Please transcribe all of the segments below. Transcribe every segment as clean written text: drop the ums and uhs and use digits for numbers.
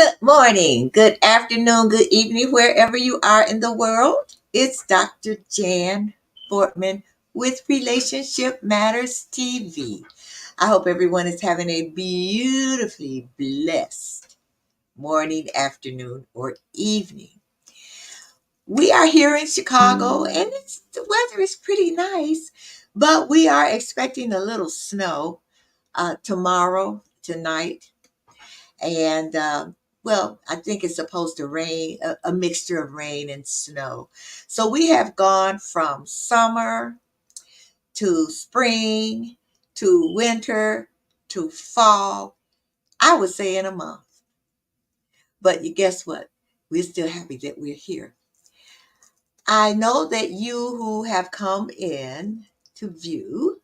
Good morning, good afternoon, good evening, wherever you are in the world. It's Dr. Jan Fortman with Relationship Matters TV. I hope everyone is having a beautifully blessed morning, afternoon, or evening. We are here in Chicago and the weather is pretty nice, but we are expecting a little snow tomorrow, tonight. And well, I think it's supposed to rain, a mixture of rain and snow. So we have gone from summer to spring to winter to fall, I would say in a month. But you guess what? We're still happy that we're here. I know that you who have come in to view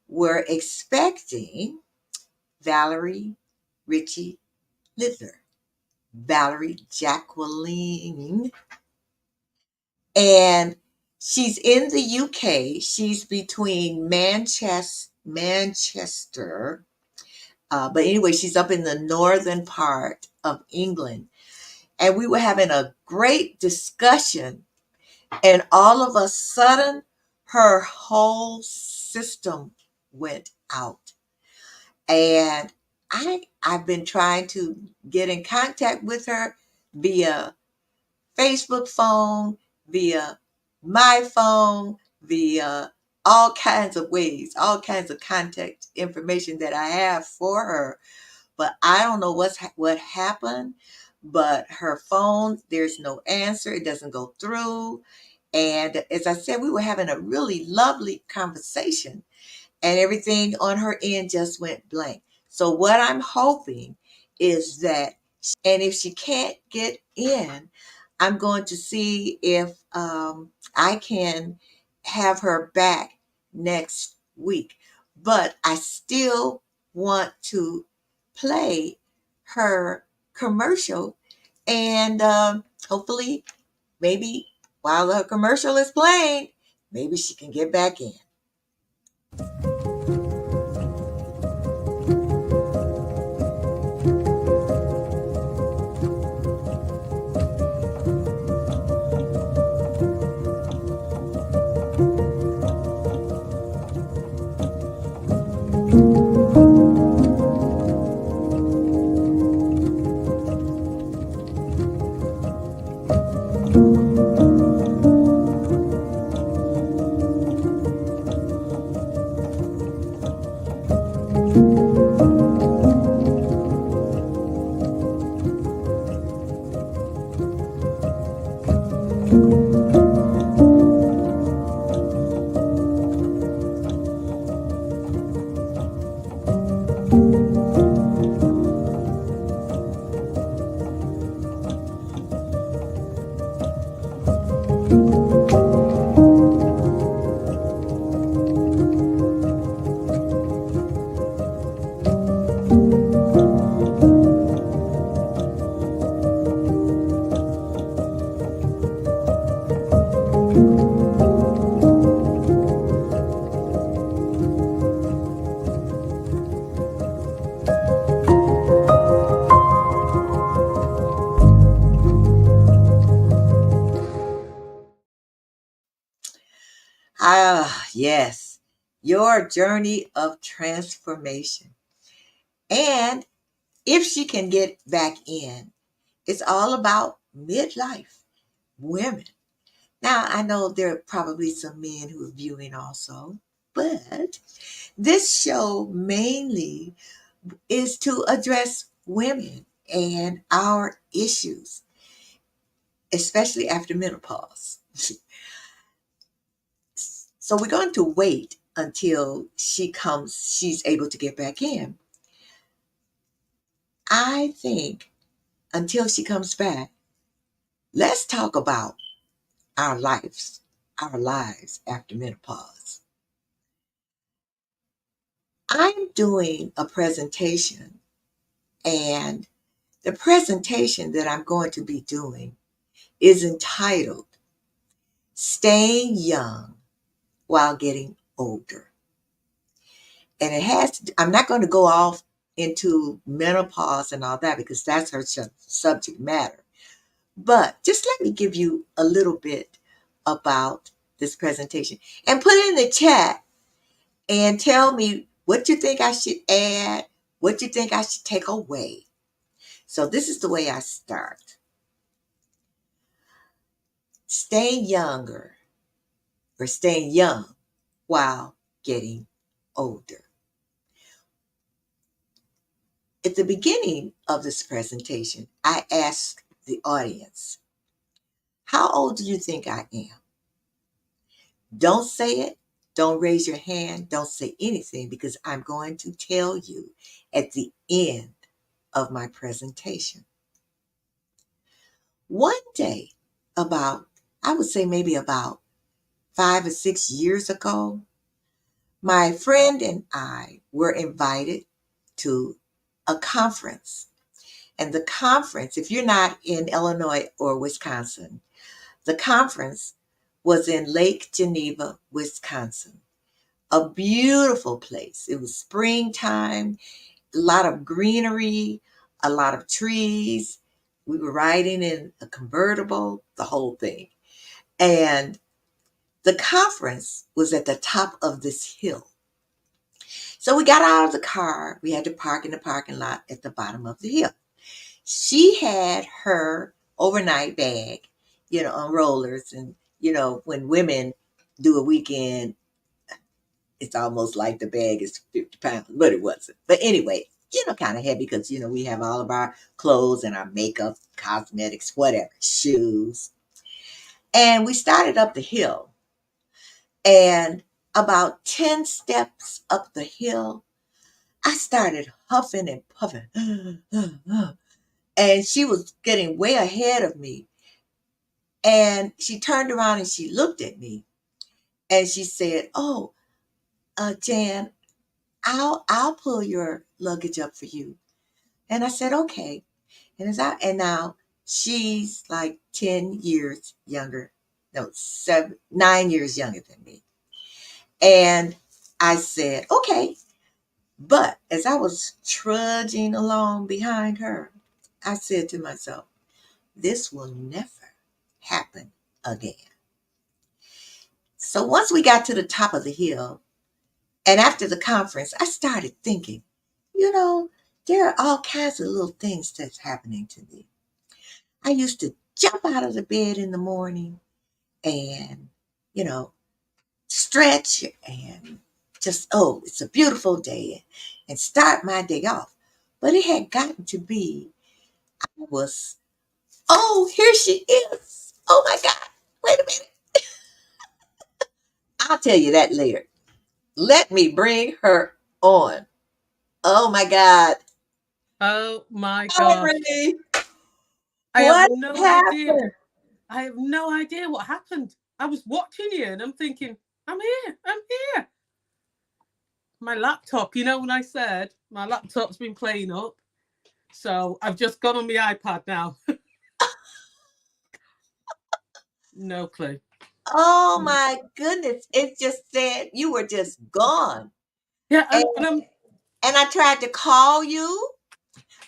were expecting Valerie Ritchie-Littler, Valerie Jacqueline, and she's in the UK. She's between Manchester, but anyway, she's up in the northern part of England. And we were having a great discussion, and all of a sudden, her whole system went out. And I've been trying to get in contact with her via Facebook phone, via my phone, via all kinds of ways, all kinds of contact information that I have for her. But I don't know what happened. But her phone, there's no answer. It doesn't go through. And as I said, we were having a really lovely conversation, and everything on her end just went blank. So what I'm hoping is that, and if she can't get in, I'm going to see if I can have her back next week. But I still want to play her commercial, and hopefully, maybe while her commercial is playing, maybe she can get back in. Ah, yes, your journey of transformation. And if she can get back in, it's all about midlife women. Now, I know there are probably some men who are viewing also, but this show mainly is to address women and our issues, especially after menopause. So we're going to wait until she's able to get back in. I think until she comes back, let's talk about our lives after menopause. I'm doing a presentation, and the presentation that I'm going to be doing is entitled Staying Young While Getting Older. And I'm not going to go off into menopause and all that because that's her subject matter. But just let me give you a little bit about this presentation and put it in the chat and tell me what you think I should add, what you think I should take away. So this is the way I start. Staying younger or staying young while getting older. At the beginning of this presentation, I asked the audience, how old do you think I am? Don't say it. Don't raise your hand. Don't say anything because I'm going to tell you at the end of my presentation. One day, I would say maybe about 5 or 6 years ago, my friend and I were invited to a conference. And the conference, if you're not in Illinois or Wisconsin, the conference was in Lake Geneva, Wisconsin. A beautiful place. It was springtime, a lot of greenery, a lot of trees. We were riding in a convertible, the whole thing. And the conference was at the top of this hill. So we got out of the car. We had to park in the parking lot at the bottom of the hill. She had her overnight bag, on rollers. And, when women do a weekend, it's almost like the bag is 50 pounds, but it wasn't. But anyway, kind of heavy because, we have all of our clothes and our makeup, cosmetics, whatever, shoes. And we started up the hill. And about 10 steps up the hill, I started huffing and puffing. And she was getting way ahead of me. And she turned around and she looked at me and she said, "Oh, Jan, I'll pull your luggage up for you." And I said, "Okay." And now she's like 10 years younger. No, 9 years younger than me. And I said, "Okay." But as I was trudging along behind her, I said to myself, this will never happen again. So once we got to the top of the hill, and after the conference, I started thinking, there are all kinds of little things that's happening to me. I used to jump out of the bed in the morning and, stretch and just, oh, it's a beautiful day and start my day off. But it had gotten to be, I was, oh, here she is. Oh my God. Wait a minute. I'll tell you that later. Let me bring her on. Oh my God. Oh my gosh. Valerie, I have what no idea. happened? I have no idea what happened. I was watching you and I'm thinking, I'm here. I'm here. My laptop, when I said my laptop's been playing up. So I've just gone on my iPad now. No clue. Oh my goodness. It just said you were just gone. Yeah, And, and I'm and I tried to call you.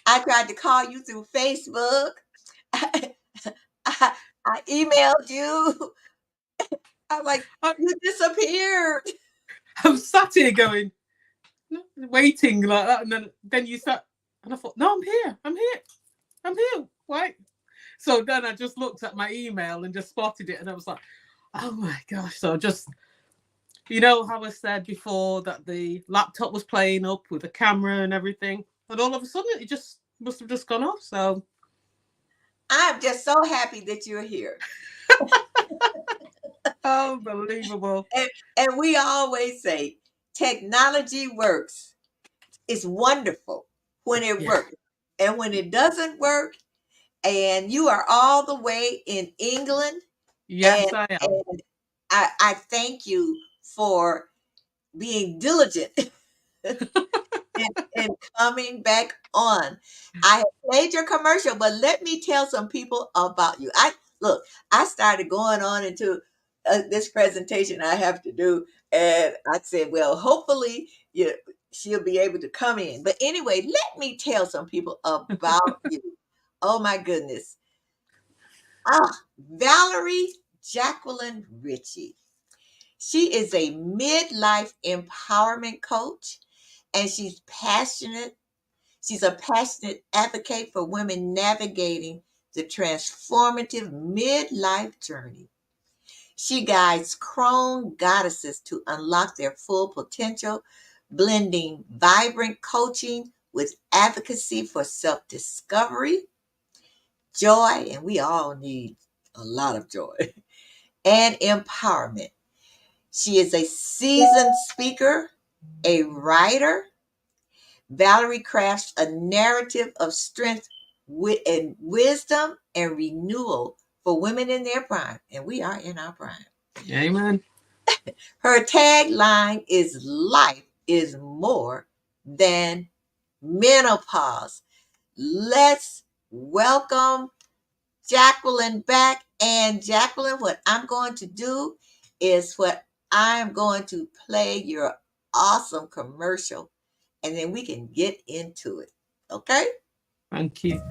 I tried to call you through Facebook. I, I emailed you. I'm like, I, you disappeared. I'm sat here going, waiting like that, and then you sat, and I thought, no, I'm here. I'm here. I'm here. Why? So then I just looked at my email and just spotted it, and I was like, oh my gosh. So just, how I said before that the laptop was playing up with the camera and everything, and all of a sudden it just must have just gone off. So I'm just so happy that you're here. unbelievable. And we always say technology works. It's wonderful when it Yeah. works. And when it doesn't work, and you are all the way in England, and, Yes, I am. and I thank you for being diligent and coming back on. I have played your commercial, but let me tell some people about you. I started going on into this presentation I have to do, and I said, well, hopefully she'll be able to come in. But anyway, let me tell some people about you. Oh my goodness. Valerie Jacqueline Ritchie. She is a midlife empowerment coach, and she's passionate. She's a passionate advocate for women navigating the transformative midlife journey. She guides Crone Goddesses to unlock their full potential, blending vibrant coaching with advocacy for self-discovery, joy, and we all need a lot of joy, and empowerment. She is a seasoned speaker, a writer. Valerie crafts a narrative of strength and wisdom and renewal for women in their prime, and we are in our prime. Amen. Her tagline is "Life is more than menopause." Let's welcome Jacqueline back. And Jacqueline, what I'm going to do is I'm going to play your awesome commercial, and then we can get into it. Okay? Thank you.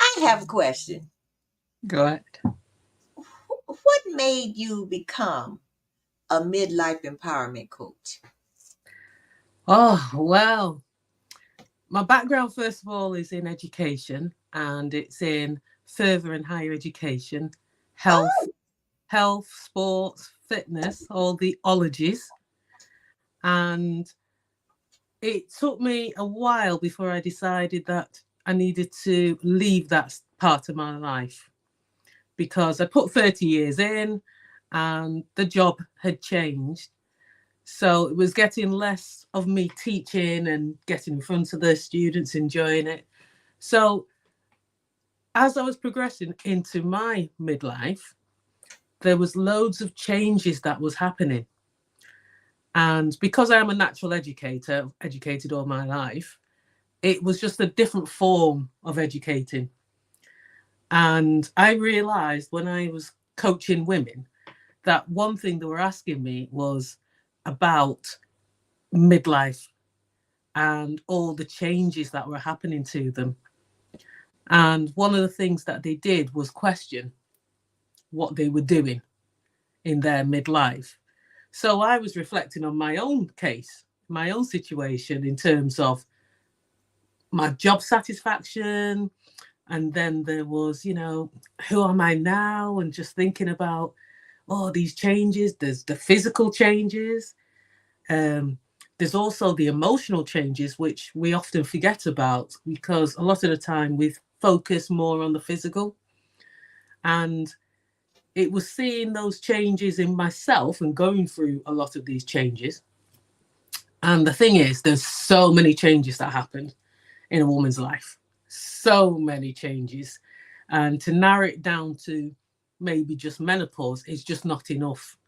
I have a question. Go ahead. What made you become a midlife empowerment coach? Oh, well, my background, first of all, is in education, and it's in further and higher education, health, Oh, sports, fitness, all the ologies. And it took me a while before I decided that I needed to leave that part of my life, because I put 30 years in and the job had changed. So it was getting less of me teaching and getting in front of the students, enjoying it. So as I was progressing into my midlife, there was loads of changes that was happening. And because I am a natural educator, educated all my life, it was just a different form of educating. And I realized when I was coaching women that one thing they were asking me was about midlife and all the changes that were happening to them. And one of the things that they did was question what they were doing in their midlife. So I was reflecting on my own case, my own situation in terms of my job satisfaction. And then there was, who am I now? And just thinking about all these changes. There's the physical changes. There's also the emotional changes, which we often forget about because a lot of the time we focus more on the physical. And it was seeing those changes in myself and going through a lot of these changes. And the thing is, there's so many changes that happen in a woman's life. So many changes. And to narrow it down to maybe just menopause is just not enough.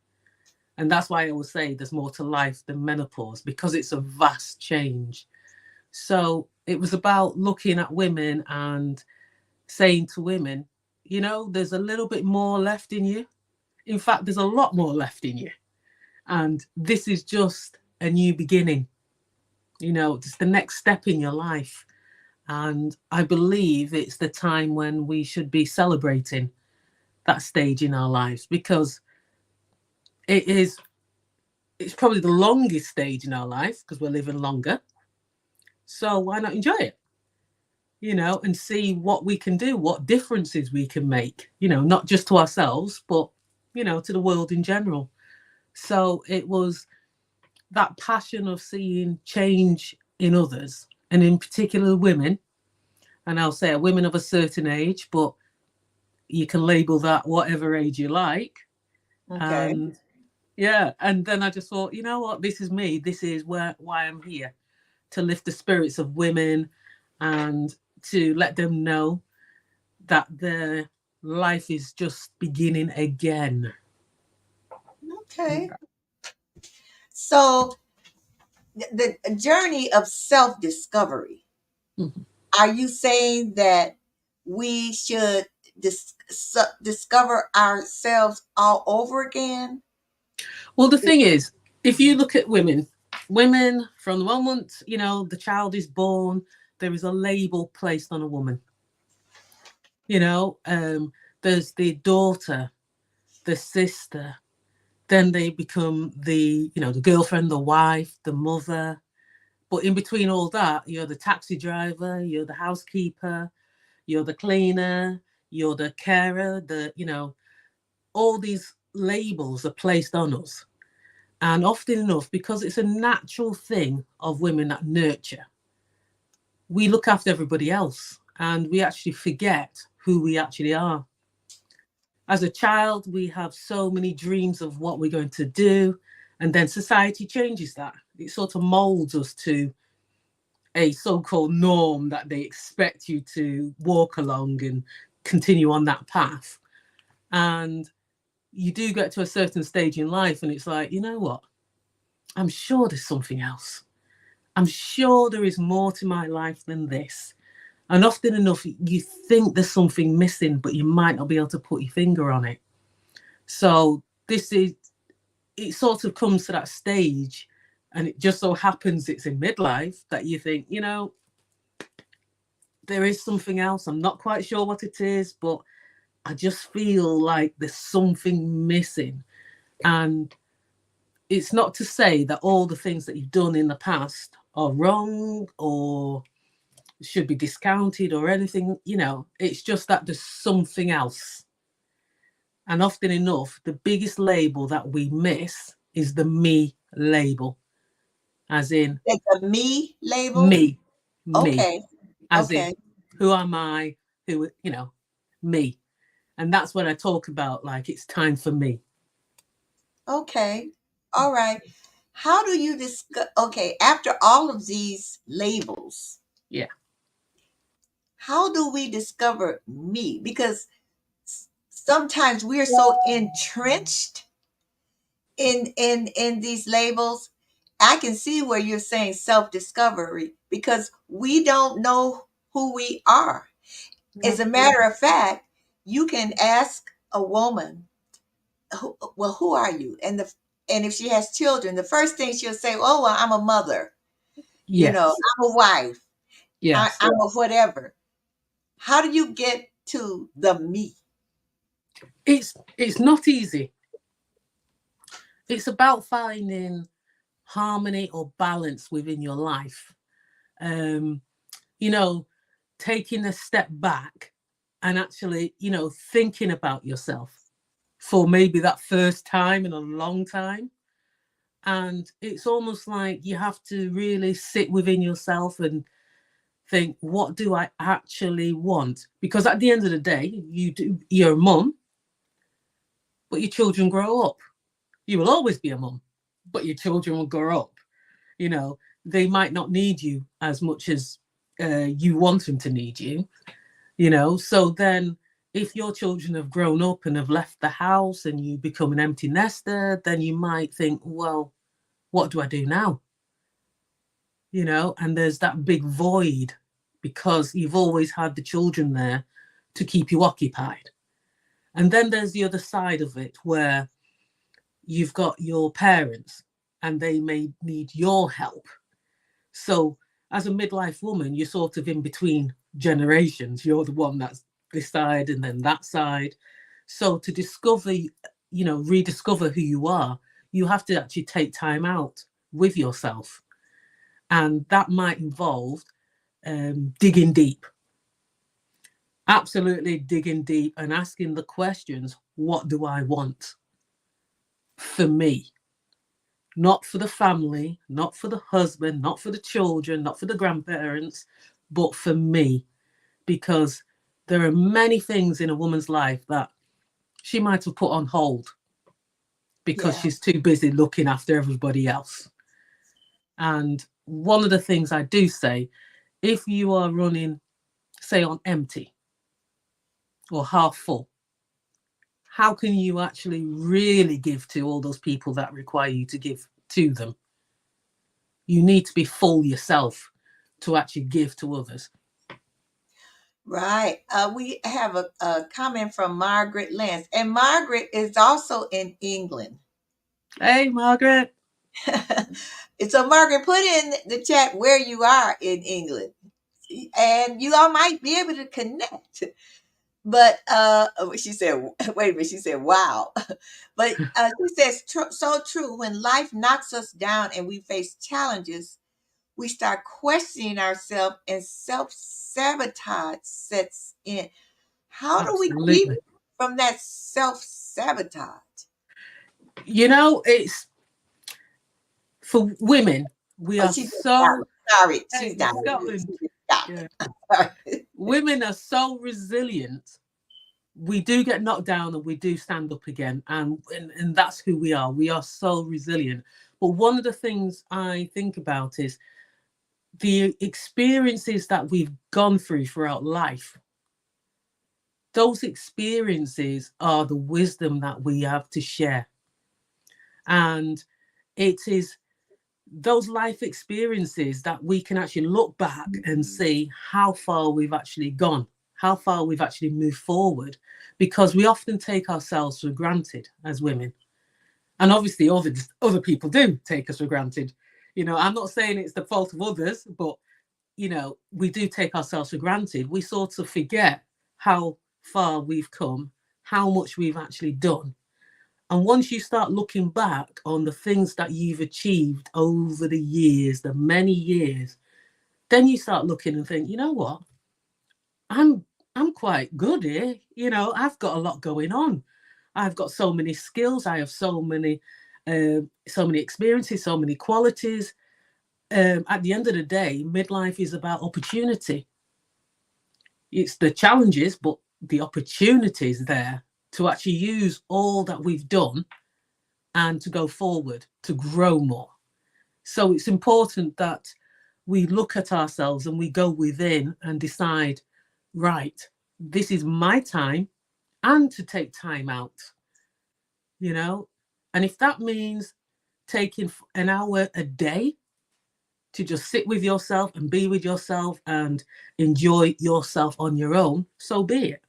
And that's why I always say there's more to life than menopause, because it's a vast change. So it was about looking at women and saying to women, there's a little bit more left in you. In fact, there's a lot more left in you. And this is just a new beginning, just the next step in your life. And I believe it's the time when we should be celebrating that stage in our lives, because it's probably the longest stage in our life because we're living longer. So why not enjoy it? And see what we can do, what differences we can make, not just to ourselves, but, to the world in general. So it was that passion of seeing change in others, and in particular women. And I'll say women of a certain age, but you can label that whatever age you like. Okay. And yeah, and then I just thought, you know what, this is me. This is why I'm here, to lift the spirits of women and to let them know that their life is just beginning again. Okay. So the journey of self-discovery, Mhm. are you saying that we should discover ourselves all over again? Well, the thing is, if you look at women from the moment, the child is born, there is a label placed on a woman. There's the daughter, the sister, then they become the girlfriend, the wife, the mother. But in between all that, you're the taxi driver, you're the housekeeper, you're the cleaner, you're the carer, all these labels are placed on us. And often enough, because it's a natural thing of women that nurture, we look after everybody else and we actually forget who we actually are. As a child, we have so many dreams of what we're going to do. And then society changes that. It sort of molds us to a so-called norm that they expect you to walk along and continue on that path. And you do get to a certain stage in life and it's like, you know what? I'm sure there's something else. I'm sure there is more to my life than this. And often enough, you think there's something missing, but you might not be able to put your finger on it. So it sort of comes to that stage, and it just so happens it's in midlife that you think, there is something else. I'm not quite sure what it is, but I just feel like there's something missing. And it's not to say that all the things that you've done in the past are wrong or should be discounted or anything. It's just that there's something else. And often enough, the biggest label that we miss is the me label, as in Like a me label? me, Okay. as in Okay. who am I, me. And that's when I talk about, like, it's time for me. Okay. All right. How do you discuss? Okay. After all of these labels, Yeah. how do we discover me? Because sometimes we're so entrenched in these labels. I can see where you're saying self-discovery because we don't know who we are. As a matter of fact, you can ask a woman, well, who are you? And if she has children, the first thing she'll say, oh, well, I'm a mother, Yes. I'm a wife, Yes. I'm a whatever. How do you get to the me? It's not easy. It's about finding harmony or balance within your life. Um, you know, taking a step back and actually, thinking about yourself for maybe that first time in a long time. And it's almost like you have to really sit within yourself and think, what do I actually want? Because at the end of the day, you're a mum, but your children grow up. You will always be a mum, but your children will grow up. They might not need you as much as you want them to need you. So then if your children have grown up and have left the house and you become an empty nester, then you might think, well, what do I do now? and there's that big void because you've always had the children there to keep you occupied. And then there's the other side of it where you've got your parents and they may need your help. So as a midlife woman, you're sort of in between generations. You're the one that's this side and then that side. So to discover, rediscover who you are, you have to actually take time out with yourself. And that might involve digging deep, absolutely digging deep and asking the questions, what do I want for me? Not for the family, not for the husband, not for the children, not for the grandparents, but for me. Because there are many things in a woman's life that she might have put on hold because she's too busy looking after everybody else. And one of the things I do say, if you are running, say, on empty or half full, how can you actually really give to all those people that require you to give to them? You need to be full yourself to actually give to others. Right. We have a comment from Margaret Lance, and Margaret is also in England. Hey, Margaret. So, Margaret, put in the chat where you are in England, and you all might be able to connect. But she said, wait a minute, she said, wow. But she says, so true. When life knocks us down and we face challenges, we start questioning ourselves and self-sabotage sets in. How do we keep from that self-sabotage? It's for women. We are so sorry. She's down. Scotland. Yeah. Women are so resilient. We do get knocked down and we do stand up again, and that's who we are. We are so resilient. But one of the things I think about is the experiences that we've gone through throughout life. Those experiences are the wisdom that we have to share. And it is those life experiences that we can actually look back and see how far we've actually gone, how far we've actually moved forward, because we often take ourselves for granted as women. And obviously other people do take us for granted. I'm not saying it's the fault of others, but, we do take ourselves for granted. We sort of forget how far we've come, how much we've actually done. And once you start looking back on the things that you've achieved over the years, the many years, then you start looking and think, you know what? I'm quite good here. I've got a lot going on. I've got so many skills. I have so many experiences, so many qualities. At the end of the day, midlife is about opportunity. It's the challenges, but the opportunities there to actually use all that we've done and to go forward, to grow more. So it's important that we look at ourselves and we go within and decide, right, this is my time, and to take time out, And if that means taking an hour a day to just sit with yourself and be with yourself and enjoy yourself on your own, so be it.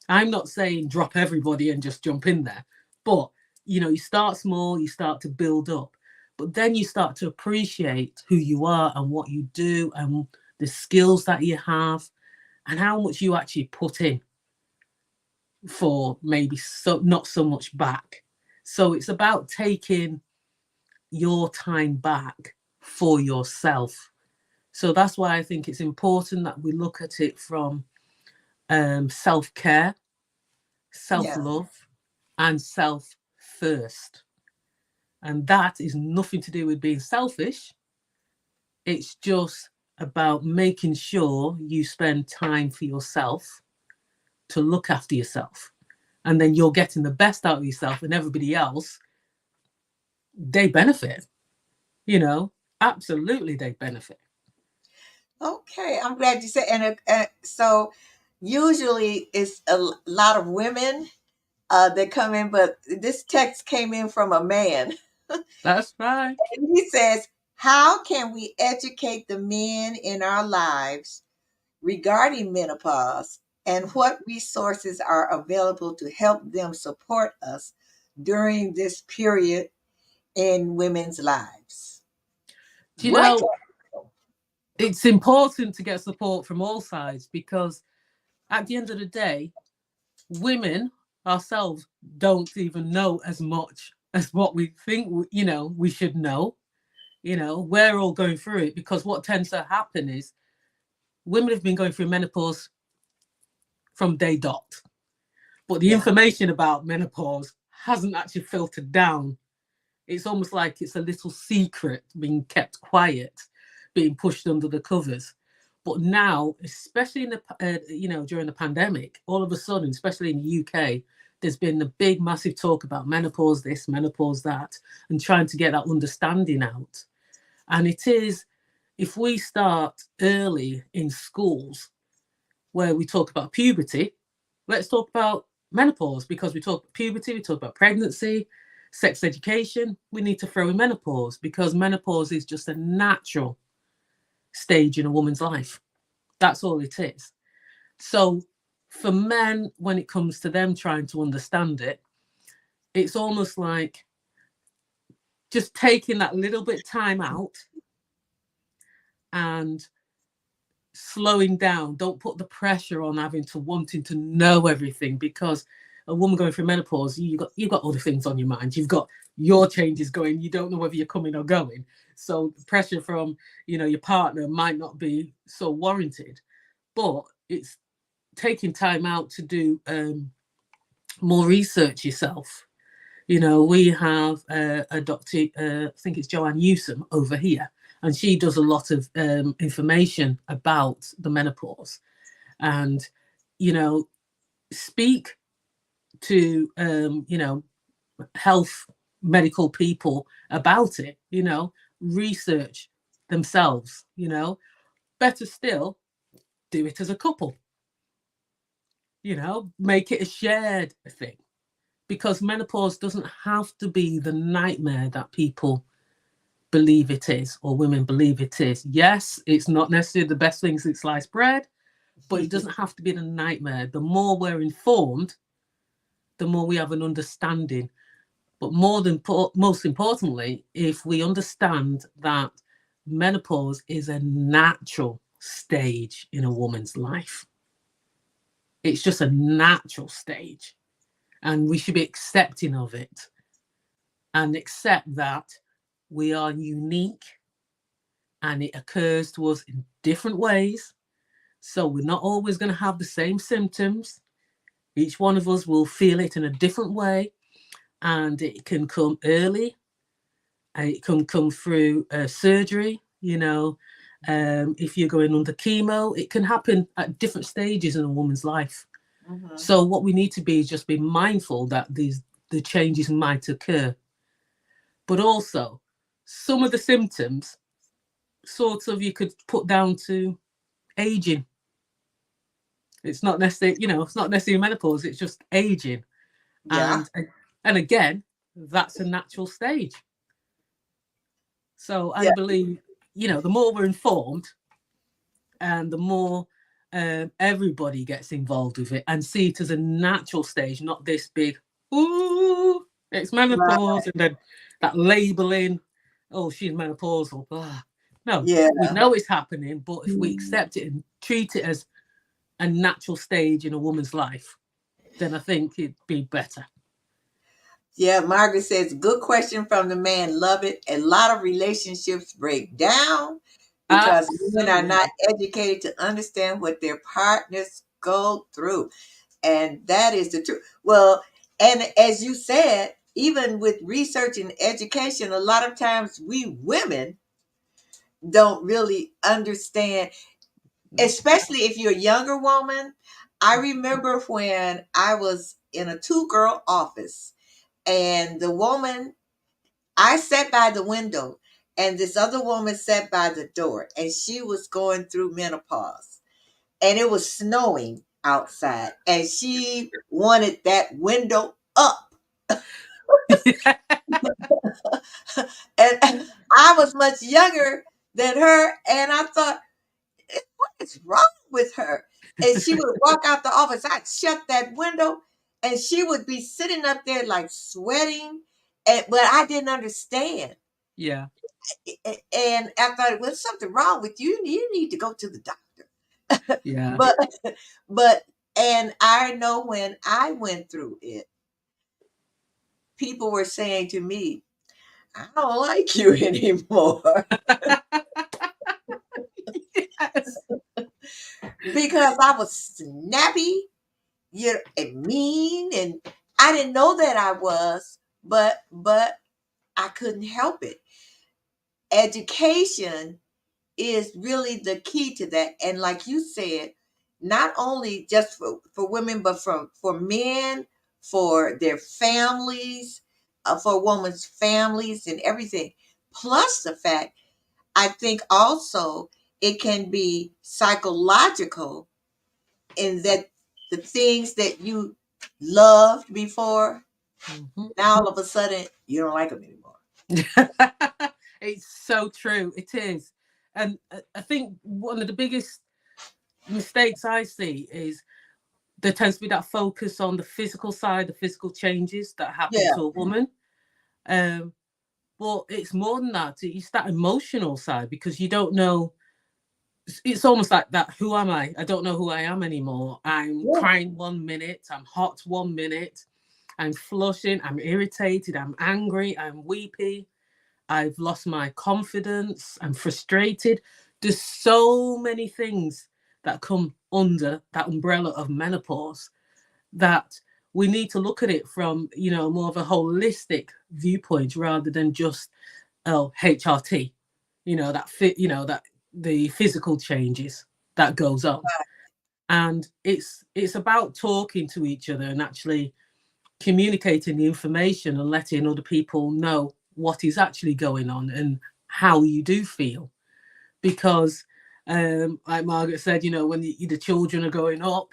I'm not saying drop everybody and just jump in there, but you start small, you start to build up, but then you start to appreciate who you are and what you do and the skills that you have and how much you actually put in for maybe not so much back. So it's about taking your time back for yourself. So that's why I think it's important that we look at it from self-care, self-love, and self first. And that is nothing to do with being selfish. It's just about making sure you spend time for yourself to look after yourself. And then you're getting the best out of yourself, and everybody else, they benefit. Absolutely they benefit. Okay, I'm glad you said. And so usually it's a lot of women that come in, but this text came in from a man. That's right. And he says, How can we educate the men in our lives regarding menopause, and what resources are available to help them support us during this period in women's lives? Do you What? know, it's important to get support from all sides, because at the end of the day, women ourselves don't even know as much as what we think, we should know. We're all going through it, because what tends to happen is women have been going through menopause from day dot, but the Yeah, information about menopause hasn't actually filtered down. It's almost like it's a little secret being kept quiet, being pushed under the covers. But now, especially in during the pandemic, all of a sudden, especially in the UK, there's been a big, massive talk about menopause this, menopause that, and trying to get that understanding out. And it is, if we start early in schools where we talk about puberty, let's talk about menopause, because we talk puberty, we talk about pregnancy, sex education. We need to throw in menopause, because menopause is just a natural stage in a woman's life. That's all it is. So for men, when it comes to them trying to understand it, it's almost like just taking that little bit of time out and slowing down. Don't put the pressure on having to wanting to know everything, because a woman going through menopause, you've got other things on your mind. You've got your changes going. You don't know whether you're coming or going. So the pressure from your partner might not be so warranted. But it's taking time out to do more research yourself. We have a doctor, I think it's Joanne Newsom over here, and she does a lot of information about the menopause. And, speak to, health medical people about it, research themselves, better still, do it as a couple, make it a shared thing, because menopause doesn't have to be the nightmare that people believe it is, or women believe it is. Yes, it's not necessarily the best thing since sliced bread, but it doesn't have to be the nightmare. The more we're informed, the more we have an understanding. But most importantly, if we understand that menopause is a natural stage in a woman's life, it's just a natural stage, and we should be accepting of it, and accept that we are unique and it occurs to us in different ways. So we're not always going to have the same symptoms. Each one of us will feel it in a different way, and it can come early, and it can come through surgery. If you're going under chemo, it can happen at different stages in a woman's life. mm-hmm. So what we need to be is just be mindful that the changes might occur. But also, some of the symptoms, sort of, you could put down to aging. It's not necessarily, it's not necessarily menopause, it's just aging. Yeah, And again, that's a natural stage. So I yeah, believe, the more we're informed, and the more everybody gets involved with it and see it as a natural stage, not this big, ooh, it's right. menopause, and then that labeling, oh, she's menopausal. Blah. No, Yeah. we know it's happening, but if we accept it and treat it as a natural stage in a woman's life, then I think it'd be better. Yeah, Margaret says, good question from the man. Love it. A lot of relationships break down because women are not Absolutely. educated to understand what their partners go through. And that is the truth. Well, and as you said, even with research and education, a lot of times we women don't really understand, especially if you're a younger woman. I remember when I was in a two-girl office, and the woman, I sat by the window, and this other woman sat by the door, and she was going through menopause, and it was snowing outside, and she wanted that window up. And I was much younger than her, and I thought, what is wrong with her? And she would walk out the office. I'd shut that window, and she would be sitting up there like sweating, but I didn't understand. Yeah. And I thought, well, something wrong with you. You need to go to the doctor. Yeah. but, but, and I know when I went through it, people were saying to me, I don't like you anymore. Yes. Because I was snappy, and mean, and I didn't know that I was, but I couldn't help it. Education is really the key to that. And like you said, not only just for women, but for men, for their families, for women's families and everything. Plus the fact, I think also it can be psychological in that the things that you loved before, Mm-hmm. now all of a sudden you don't like them anymore. It's so true. It is. And I think one of the biggest mistakes I see is there tends to be that focus on the physical side, the physical changes that happen Yeah, to a woman. Um, but it's more than that. It's that emotional side because you don't know. It's almost like that. Who am I? I don't know who I am anymore. I'm yeah, crying 1 minute. I'm hot 1 minute. I'm flushing. I'm irritated. I'm angry. I'm weepy. I've lost my confidence. I'm frustrated. There's so many things that come under that umbrella of menopause that we need to look at it from, more of a holistic viewpoint rather than just, HRT, that fit, that the physical changes that goes on. And it's about talking to each other and actually communicating the information and letting other people know what is actually going on and how you do feel. Because, like Margaret said, when the children are growing up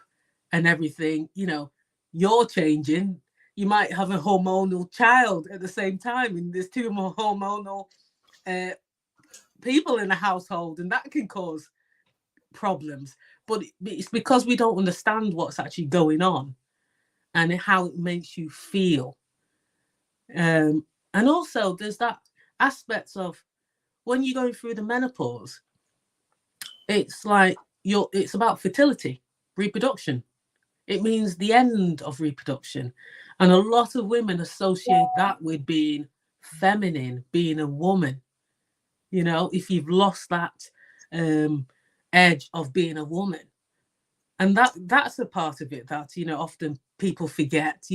and everything, you're changing. You might have a hormonal child at the same time, and there's two more hormonal uh, people in the household, and that can cause problems. But it's because we don't understand what's actually going on and how it makes you feel. And also, there's that aspect of when you're going through the menopause, it's like it's about fertility, reproduction. It means the end of reproduction. And a lot of women associate that with being feminine, being a woman. If you've lost that edge of being a woman. And that's a part of it that, often people forget,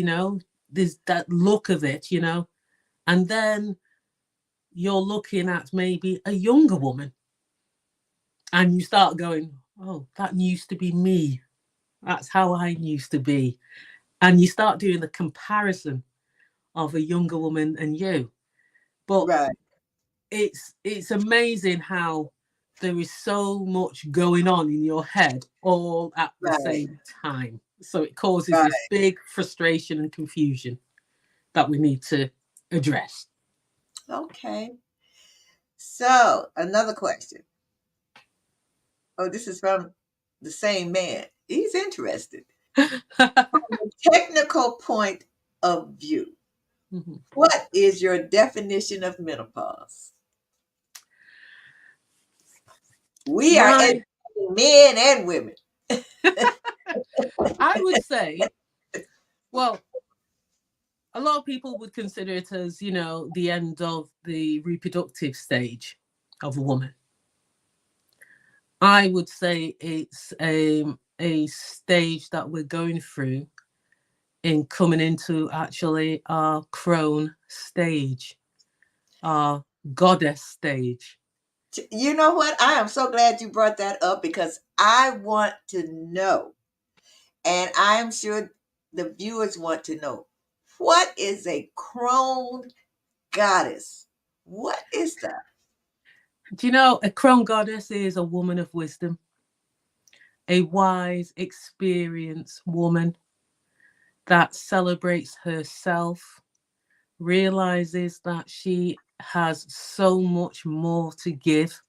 there's that look of it, and then you're looking at maybe a younger woman and you start going, oh, that used to be me. That's how I used to be. And you start doing the comparison of a younger woman and you. But right, it's amazing how there is so much going on in your head all at the right, same time. So it causes right. this big frustration and confusion that we need to address. Okay. So another question. Oh, this is from the same man. He's interested. Technical point of view. Mhm. What is your definition of menopause? We are My, educating men and women. I would say, well, a lot of people would consider it as, the end of the reproductive stage of a woman. I would say it's a stage that we're going through in coming into actually our crone stage, our goddess stage. You know what? I am so glad you brought that up because I want to know, and I'm sure the viewers want to know, what is a crone goddess? What is that? Do you know a crone goddess is a woman of wisdom, a wise, experienced woman that celebrates herself, realizes that she has so much more to give.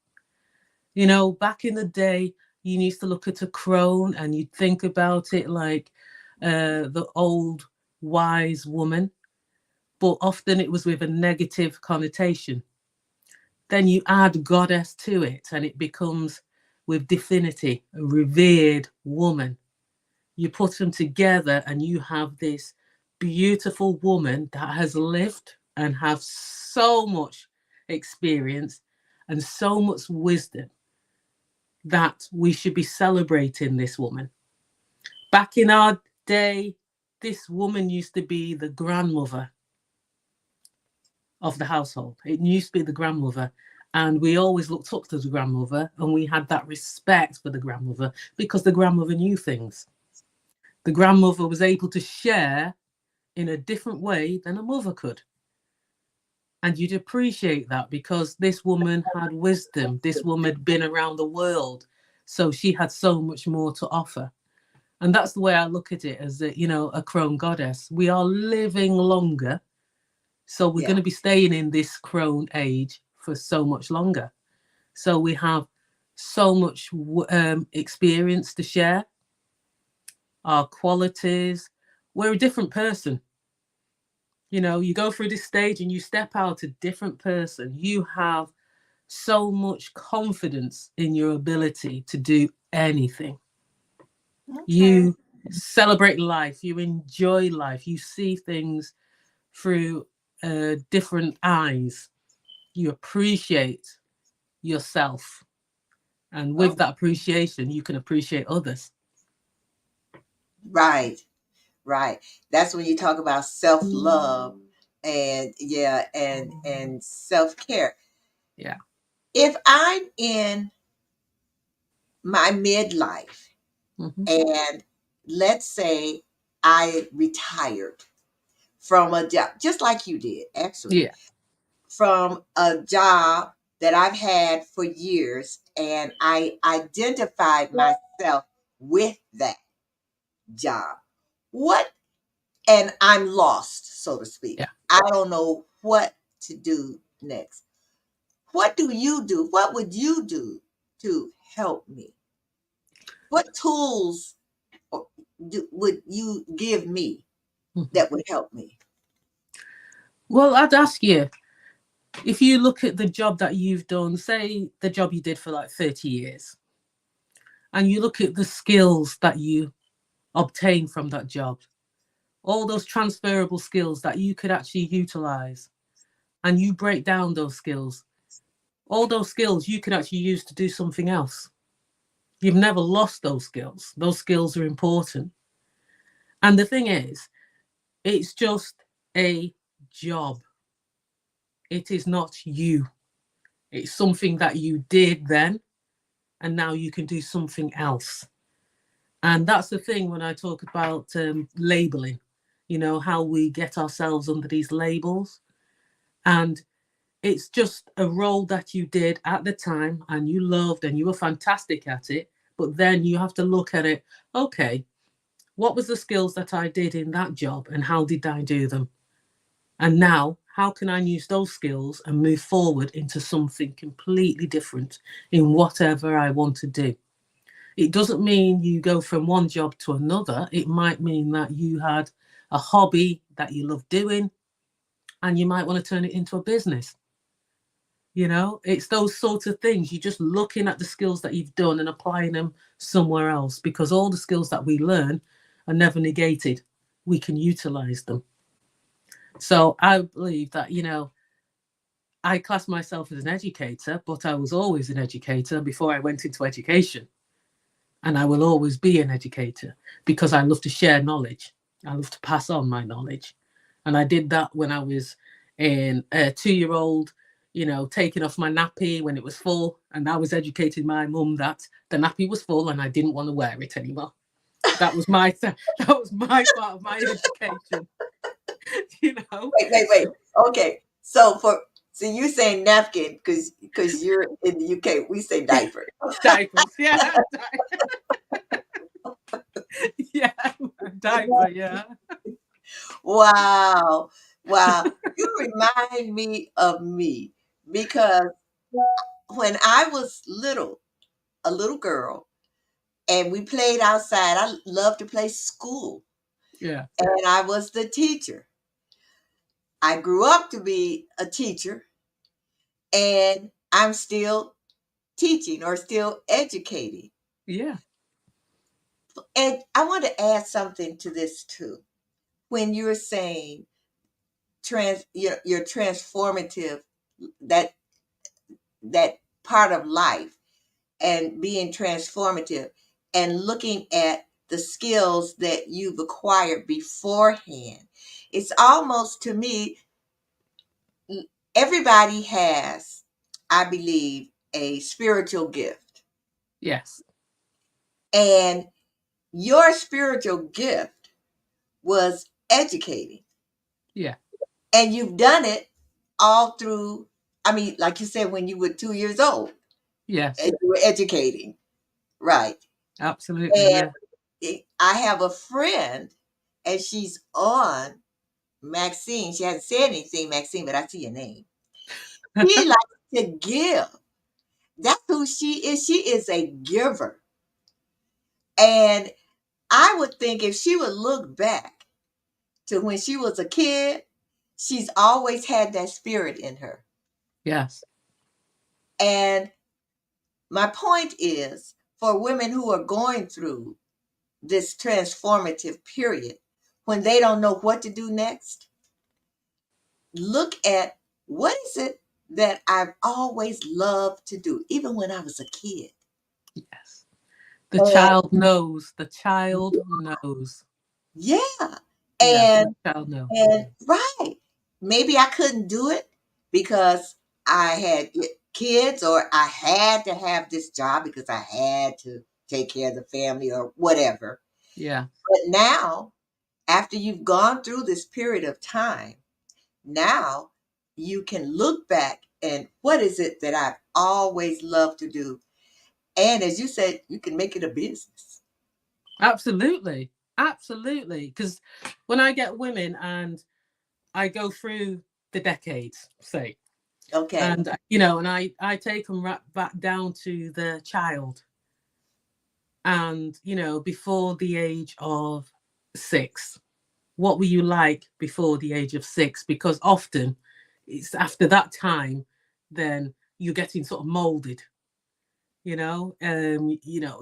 You know, back in the day, you used to look at a crone and you'd think about it like the old wise woman, but often it was with a negative connotation. Then you add goddess to it and it becomes with divinity, a revered woman. You put them together and you have this beautiful woman that has lived and have so much experience and so much wisdom that we should be celebrating this woman. Back in our day, this woman used to be the grandmother of the household. It used to be the grandmother. And we always looked up to the grandmother and we had that respect for the grandmother because the grandmother knew things. The grandmother was able to share in a different way than a mother could. And you'd appreciate that because this woman had wisdom. This woman had been around the world. So she had so much more to offer. And that's the way I look at it as, a crone goddess. We are living longer. So we're going to be staying in this crone age for so much longer. So we have so much experience to share, our qualities. We're a different person. You know, you go through this stage and you step out a different person. You have so much confidence in your ability to do anything. Okay. You celebrate life. You enjoy life. You see things through different eyes. You appreciate yourself. And with that appreciation, you can appreciate others. Right. Right. That's when you talk about self-love and and self-care. Yeah. If I'm in my midlife and let's say I retired from a job, just like you did, actually. Yeah. From a job that I've had for years, and I identified myself with that job. And I'm lost, so to speak. Yeah. I don't know what to do next. What do you do? What would you do to help me? What tools would you give me that would help me? Well, I'd ask you, if you look at the job that you've done, say the job you did for like 30 years, and you look at the skills that you obtain from that job, all those transferable skills that you could actually utilize, and you break down those skills, all those skills you can actually use to do something else. You've never lost those skills. Those skills are important. And the thing is, it's just a job. It is not you. It's something that you did then, and now you can do something else. And that's the thing when I talk about labeling, how we get ourselves under these labels. And it's just a role that you did at the time and you loved and you were fantastic at it. But then you have to look at it. Okay, what was the skills that I did in that job and how did I do them? And now, how can I use those skills and move forward into something completely different in whatever I want to do? It doesn't mean you go from one job to another. It might mean that you had a hobby that you love doing and you might want to turn it into a business. It's those sorts of things. You're just looking at the skills that you've done and applying them somewhere else, because all the skills that we learn are never negated. We can utilize them. So I believe that, I class myself as an educator, but I was always an educator before I went into education. And I will always be an educator because I love to share knowledge. I love to pass on my knowledge. And I did that when I was a 2-year-old, taking off my nappy when it was full. And I was educating my mum that the nappy was full and I didn't want to wear it anymore. That was my part of my education. Wait. Okay. So you saying napkin because you're in the UK, we say diaper. Diapers, yeah. Yeah, diaper, yeah. Wow. You remind me of me because when I was little, a little girl, and we played outside, I loved to play school, Yeah. and I was the teacher. I grew up to be a teacher, and I'm still teaching or still educating. Yeah. And I want to add something to this too. When you're saying your transformative, that that part of life and being transformative and looking at the skills that you've acquired beforehand, it's almost to me, everybody has, I believe, a spiritual gift. Yes. And your spiritual gift was educating. Yeah. And you've done it all through, I mean, like you said, when you were 2 years old Yes. and you were educating, right? Absolutely. And Yeah. I have a friend, and she's on Maxine. She hasn't said anything, Maxine, but I see your name. She likes to give. That's who she is. She is a giver. And I would think if she would look back to when she was a kid, she's always had that spirit in her. Yes. And my point is for women who are going through this transformative period, when they don't know what to do next, look at what is it that I've always loved to do, even when I was a kid. Yes. The And child knows. The child knows. yeah, Yeah. and The child knows. right, maybe I couldn't do it because I had kids, or I had to have this job because I had to take care of the family or whatever. Yeah. But now, after you've gone through this period of time, now you can look back and what is it that I've always loved to do? And as you said, you can make it a business. Absolutely. Absolutely. Because when I get women and I go through the decades, say, Okay. and and I take them right back down to the child, and before the age of 6, what were you like before the age of 6? Because often it's after that time, then you're getting sort of molded.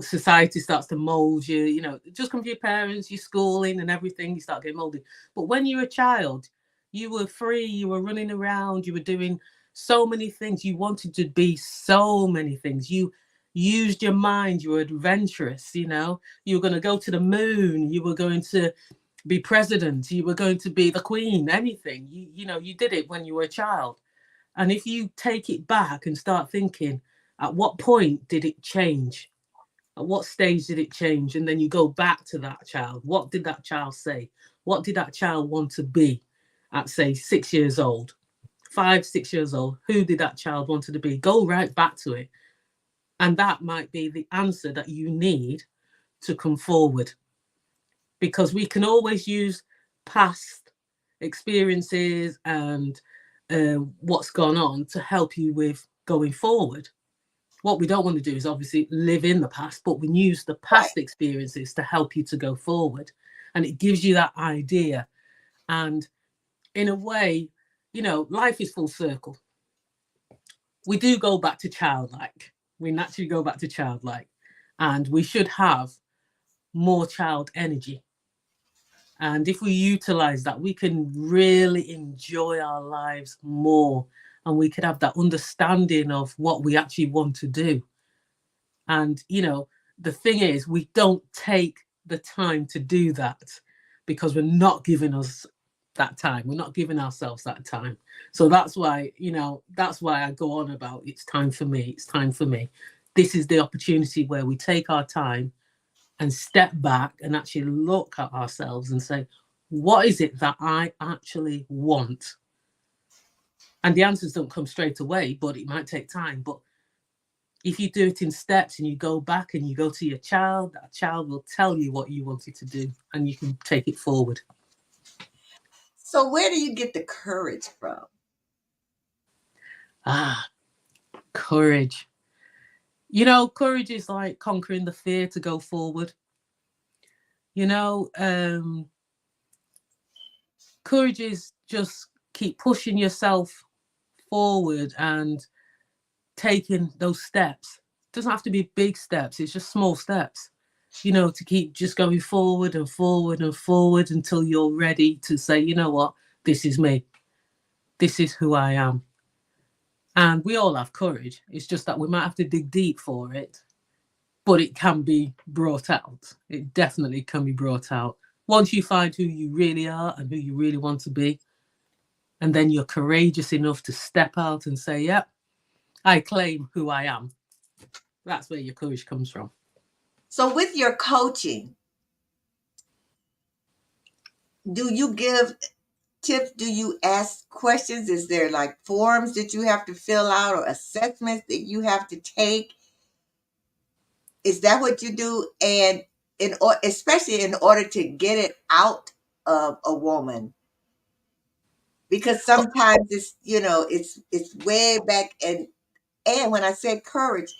Society starts to mold you. Just come from your parents, your schooling, and everything. You start getting molded. But when you're a child, you were free. You were running around. You were doing so many things. You wanted to be so many things. You used your mind. You were adventurous. You were going to go to the moon. You were going to be president. You were going to be the queen. Anything. You did it when you were a child. And if you take it back and start thinking, at what point did it change? At what stage did it change? And then you go back to that child. What did that child say? What did that child want to be at, say, 6 years old, 5, 6 years old? Who did that child want to be? Go right back to it. And that might be the answer that you need to come forward. Because we can always use past experiences and what's gone on to help you with going forward. What we don't want to do is obviously live in the past, but we use the Right. past experiences to help you to go forward. And it gives you that idea. And in a way, life is full circle. We do go back to childlike. We naturally go back to childlike. And we should have more child energy. And if we utilize that, we can really enjoy our lives more, and we could have that understanding of what we actually want to do. And, the thing is, we don't take the time to do that because we're not giving us that time. We're not giving ourselves that time. So that's why I go on about it's time for me. It's time for me. This is the opportunity where we take our time and step back and actually look at ourselves and say, what is it that I actually want? And the answers don't come straight away, but it might take time. But if you do it in steps and you go back and you go to your child, that child will tell you what you wanted to do and you can take it forward. So where do you get the courage from? Ah, courage. Courage is like conquering the fear to go forward. You know, courage is just keep pushing yourself forward and taking those steps. It doesn't have to be big steps, it's just small steps, to keep just going forward and forward and forward until you're ready to say, you know what, this is me. This is who I am. And we all have courage. It's just that we might have to dig deep for it, but it can be brought out. It definitely can be brought out. Once you find who you really are and who you really want to be, and then you're courageous enough to step out and say, yep, I claim who I am. That's where your courage comes from. So with your coaching, do you give tips? Do you ask questions? Is there like forms that you have to fill out or assessments that you have to take? Is that what you do? And especially in order to get it out of a woman, because sometimes it's way back, and when I said courage,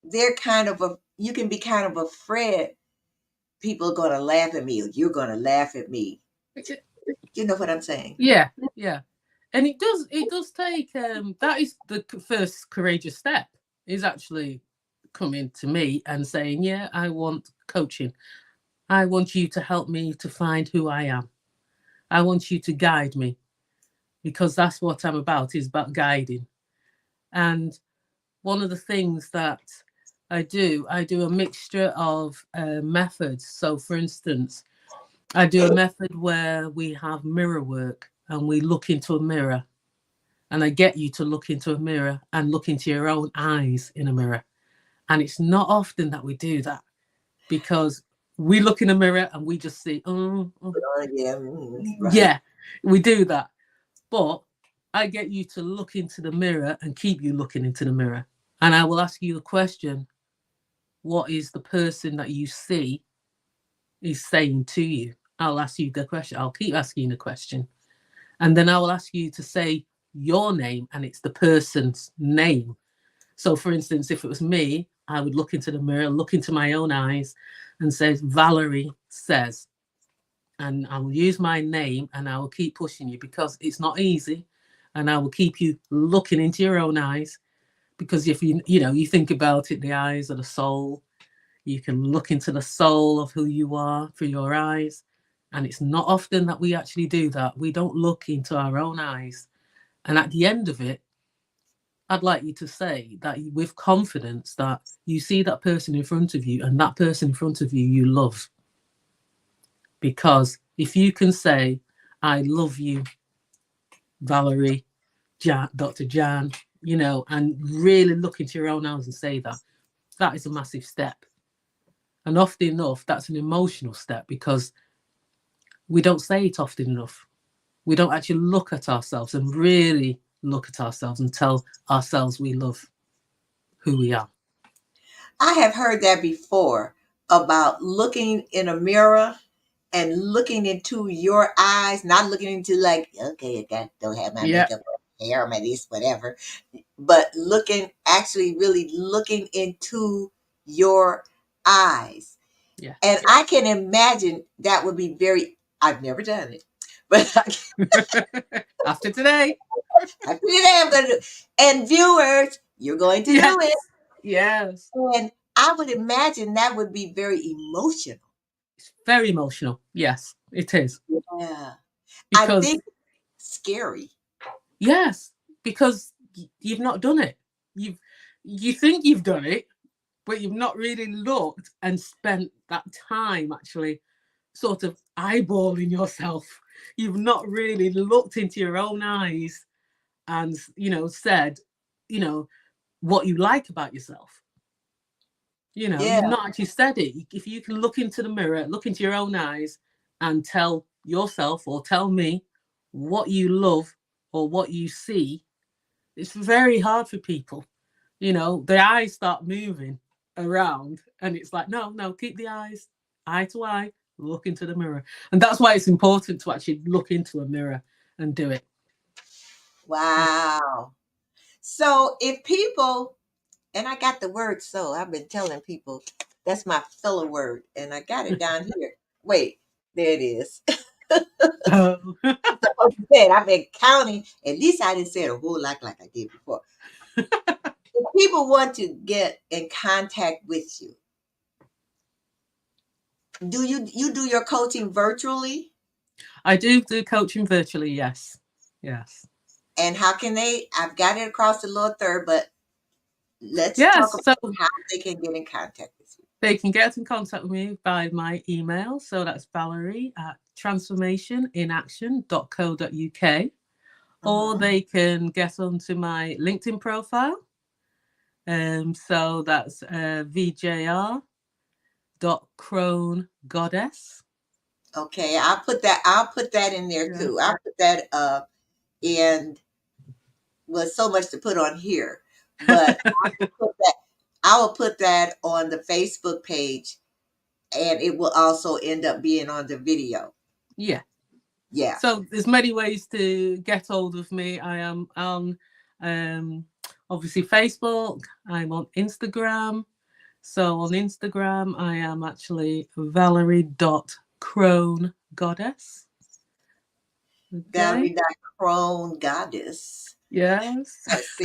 they're kind of you can be kind of afraid people are going to laugh at me, or you're going to laugh at me. You know what I'm saying? Yeah, yeah. And it does take that is the first courageous step, is actually coming to me and saying, yeah, I want coaching. I want you to help me to find who I am. I want you to guide me, because that's what I'm about, is about guiding. And one of the things that I do a mixture of methods. So for instance, I do a method where we have mirror work and we look into a mirror, and I get you to look into a mirror and look into your own eyes in a mirror. And it's not often that we do that, because we look in a mirror and we just see, Yeah, right. yeah, we do that. But I get you to look into the mirror and keep you looking into the mirror. And I will ask you a question. What is the person that you see is saying to you? I'll ask you the question. I'll keep asking the question. And then I will ask you to say your name, and it's the person's name. So for instance, if it was me, I would look into the mirror, look into my own eyes and say, Valerie says, and I will use my name and I will keep pushing you, because it's not easy. And I will keep you looking into your own eyes, because if you think about it, the eyes are the soul. You can look into the soul of who you are through your eyes. And it's not often that we actually do that. We don't look into our own eyes. And at the end of it, I'd like you to say that with confidence, that you see that person in front of you, and that person in front of you love. Because if you can say, I love you, Valerie, Dr. Jan, and really look into your own eyes and say that, that is a massive step. And often enough, that's an emotional step, because we don't say it often enough. We don't actually look at ourselves and really look at ourselves and tell ourselves we love who we are. I have heard that before, about looking in a mirror and looking into your eyes, not looking into like, okay, don't have my makeup or hair or my this, whatever, but actually really looking into your eyes. Yeah. And I can imagine that would be I've never done it, but After today, I'm going to do. And viewers, you're going to do it. Yes. And I would imagine that would be very emotional. It's very emotional. Yes, it is. Yeah. I Because, think scary. yes, because you've not done it. You think you've done it, but you've not really looked and spent that time actually sort of eyeballing yourself. You've not really looked into your own eyes and, said, what you like about yourself. Yeah. You've not actually said it. If you can look into the mirror, look into your own eyes and tell yourself or tell me what you love or what you see, it's very hard for people. Their eyes start moving around and it's like, no, keep the eyes eye to eye. look into the mirror. And that's why it's important to actually look into a mirror and do it. Wow. So if people, and I got the word so, I've been telling people that's my filler word, and I got it down here. Wait, there it is. Oh. Supposed to say it. I've been counting. At least I didn't say it a whole lot like I did before. If people want to get in contact with you, do you do your coaching virtually? I do coaching virtually, yes. Yes. And how can they? I've got it across the little third, but let's talk Yes. So about how they can get in contact with you. they can get in contact with me by my email. So that's Valerie at transformationinaction.co.uk. Or they can get onto my LinkedIn profile. So that's VJR.Crone Goddess. Okay, I'll put that in there Yeah. too. I'll put that in. Well, so much to put on here, but I will put that on the Facebook page, and it will also end up being on the video. Yeah. Yeah. So there's many ways to get hold of me. I am on obviously Facebook. I'm on Instagram. So on Instagram, I am actually Valerie.Crone Goddess. Okay. Valerie Crone Goddess. Yes. That's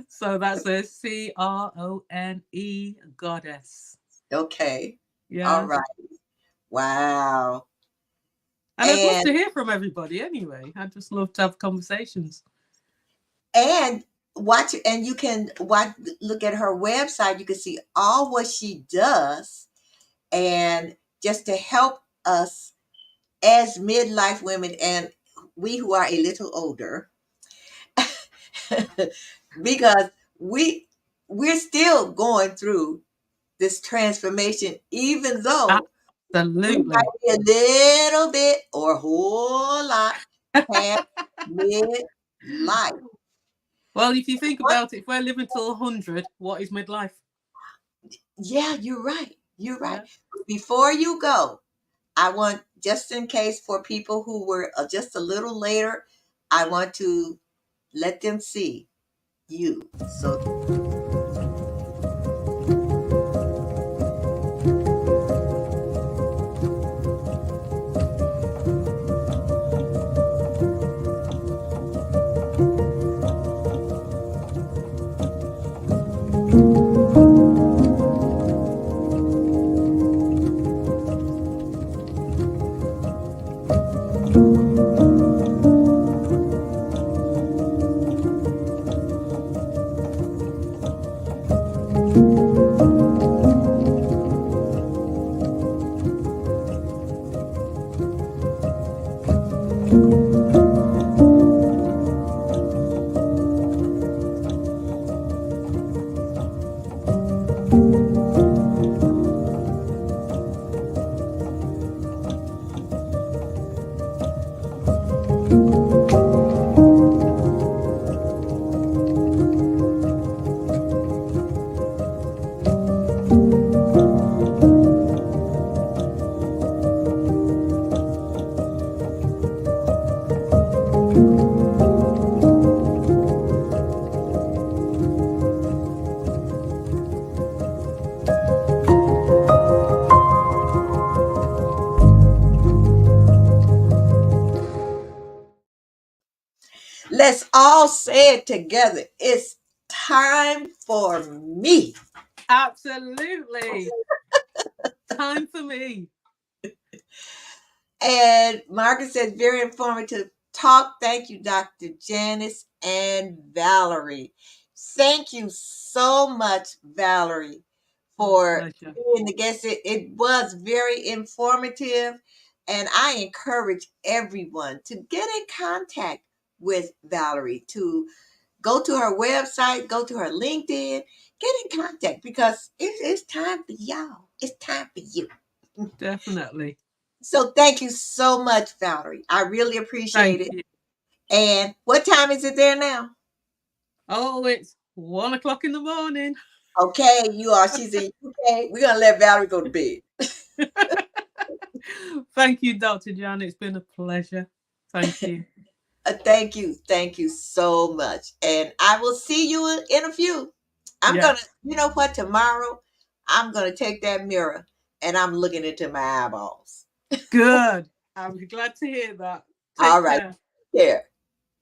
So that's a CRONE Goddess. okay. Yes. All right. Wow. And I'd love to hear from everybody anyway. I'd just love to have conversations. And watch, and you can look at her website. You can see all what she does, and just to help us as midlife women and we who are a little older, because we're still going through this transformation, even though we Absolutely. might be a little bit or a whole lot past midlife. Well, if you think about it, if we're living till 100, what is midlife? Yeah, you're right. You're right. Yeah. Before you go, I want, just in case for people who were just a little later, I want to let them see you. So let's all say it together. It's time for me. Absolutely. Time for me. And Margaret says, very informative talk. Thank you, Dr. Janice and Valerie. Thank you so much, Valerie, for being the guest. It was very informative, and I encourage everyone to get in contact with Valerie, to go to her website, go to her LinkedIn, get in contact, because it's time for y'all. It's time for you. Definitely. So thank you so much, Valerie. I really appreciate it. And what time is it there now? Oh, it's 1 o'clock in the morning. Okay, you are. She's in UK. We're gonna let Valerie go to bed. Thank you, Dr. John. It's been a pleasure. Thank you. Thank you. Thank you so much. And I will see you in a few. I'm going to, Yes. you know what, tomorrow, I'm going to take that mirror and I'm looking into my eyeballs. Good. I'm glad to hear that. All Take right. care. Here.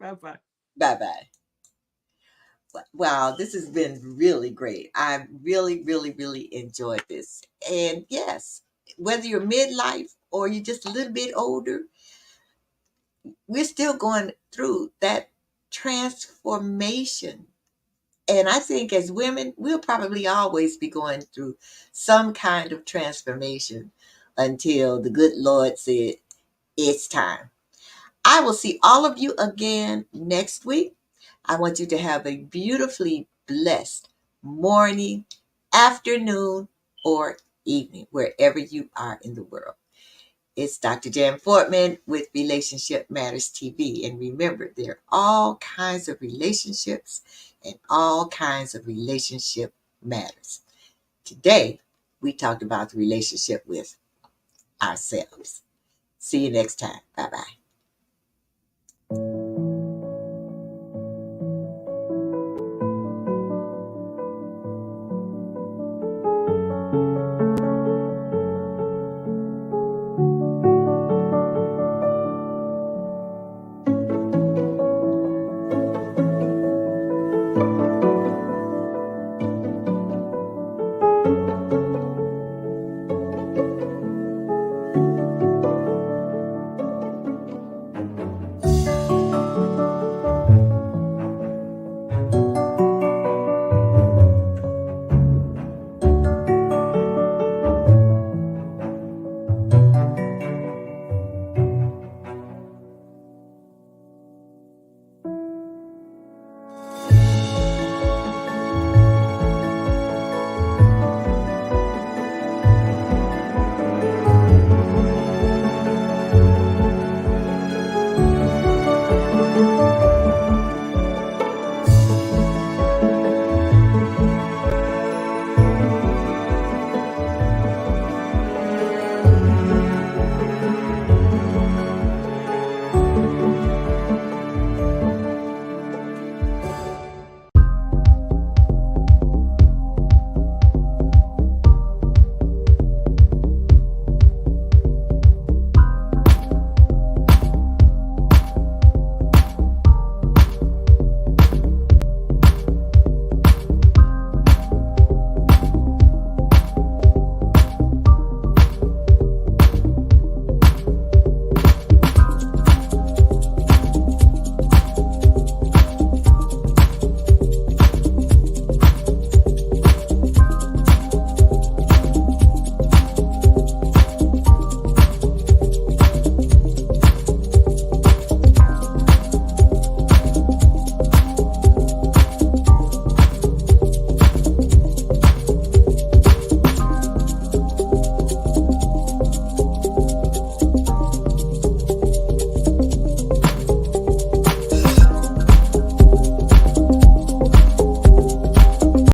Bye bye. Bye bye. Wow, this has been really great. I really, really, really enjoyed this. And yes, whether you're midlife or you're just a little bit older, we're still going through that transformation. And I think as women, we'll probably always be going through some kind of transformation until the good Lord said, it's time. I will see all of you again next week. I want you to have a beautifully blessed morning, afternoon, or evening, wherever you are in the world. It's Dr. Jan Fortman with Relationship Matters TV. And remember, there are all kinds of relationships and all kinds of relationship matters. Today, we talked about the relationship with ourselves. See you next time. Bye bye.